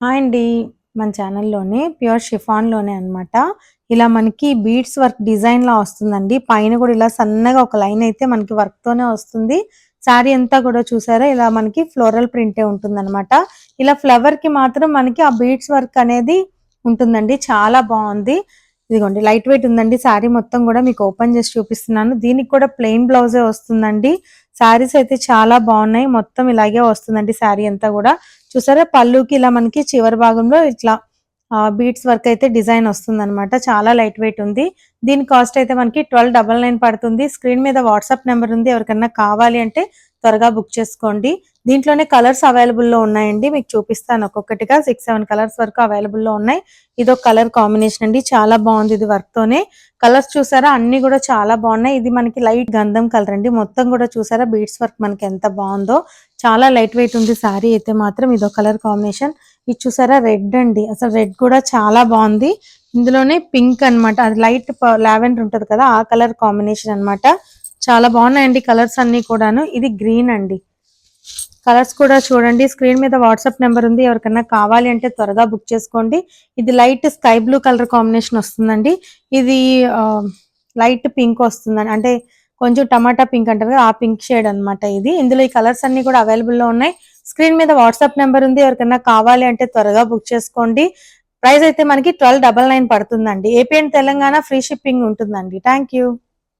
Hi అండి. మన ఛానల్‌లోనే pure షిఫాన్‌లోనే అన్నమాట. ఇలా మనకి బీడ్స్ వర్క్ డిజైన్‌లా వస్తుందండి. పైన కూడా ఇలా సన్నగా ఒక లైన్ అయితే మనకి వర్క్‌తోనే వస్తుంది. శారీ అంతా కూడా చూసారా ఇలా మనకి ఫ్లోరల్ ప్రింటే ఉంటుందన్నమాట. ఇలా ఫ్లవర్‌కి మాత్రం మనకి ఆ బీడ్స్ వర్క్ అనేది ఉంటుందండి. చాలా బావుంది. ఇదిగోండి లైట్ వెయిట్ ఉందండి. శారీ మొత్తం కూడా మీకు ఓపెన్ చేసి చూపిస్తున్నాను. దీనికి కూడా ప్లెయిన్ బ్లౌజే వస్తుందండి. శారీస్ అయితే చాలా బాగున్నాయి. మొత్తం ఇలాగే వస్తుందండి శారీ అంతా కూడా. చూసారా పళ్ళుకి ఇలా మనకి చివరి భాగంలో ఇట్లా బీడ్స్ వర్క్ అయితే డిజైన్ వస్తుందన్నమాట. చాలా లైట్ వెయిట్ ఉంది. దీని కాస్ట్ అయితే మనకి 1299 పడుతుంది. స్క్రీన్ మీద వాట్సాప్ నెంబర్ ఉంది. ఎవరికన్నా కావాలి అంటే త్వరగా బుక్ చేసుకోండి. దీంట్లోనే కలర్స్ అవైలబుల్‌లో ఉన్నాయండి. మీకు చూపిస్తాను ఒక్కొక్కటిగా 6, 7 కలర్స్ వరకు అవైలబుల్‌లో ఉన్నాయి. ఇదొక కలర్ కాంబినేషన్ అండి. చాలా బాగుంది ఇది వర్క్‌తోనే. కలర్స్ చూసారా అన్నీ కూడా చాలా బాగున్నాయి. ఇది మనకి లైట్ గంధం కలర్ అండి. మొత్తం కూడా చూసారా బీడ్స్ వర్క్ మనకి ఎంత బాగుందో. చాలా లైట్ వెయిట్ ఉంది శారీ అయితే మాత్రం. ఇదో కలర్ కాంబినేషన్. ఇది చూసారా రెడ్ అండి. అసలు రెడ్ కూడా చాలా బాగుంది. ఇందులోనే పింక్ అన్నమాట. అది లైట్ లావెండర్ ఉంటది కదా ఆ కలర్ కాంబినేషన్ అన్నమాట. చాలా బాగున్నాయండి కలర్స్ అన్ని కూడాను. ఇది గ్రీన్ అండి. కలర్స్ కూడా చూడండి. స్క్రీన్ మీద వాట్సాప్ నెంబర్ ఉంది. ఎవరికన్నా కావాలి అంటే త్వరగా బుక్ చేసుకోండి. ఇది light sky blue colour combination వస్తుందండి. ఇది లైట్ పింక్ వస్తుందండి. అంటే కొంచెం టమాటా పింక్ అంటారు కదా ఆ పింక్ షేడ్ అన్నమాట ఇది. ఇందులో ఈ కలర్స్ అన్ని కూడా అవైలబుల్‌లో ఉన్నాయి. స్క్రీన్ మీద వాట్సాప్ నెంబర్ ఉంది. ఎవరికన్నా కావాలి అంటే త్వరగా బుక్ చేసుకోండి. ప్రైస్ అయితే మనకి 1299 పడుతుందండి. AP and Telangana free shipping ఉంటుందండి. Thank you.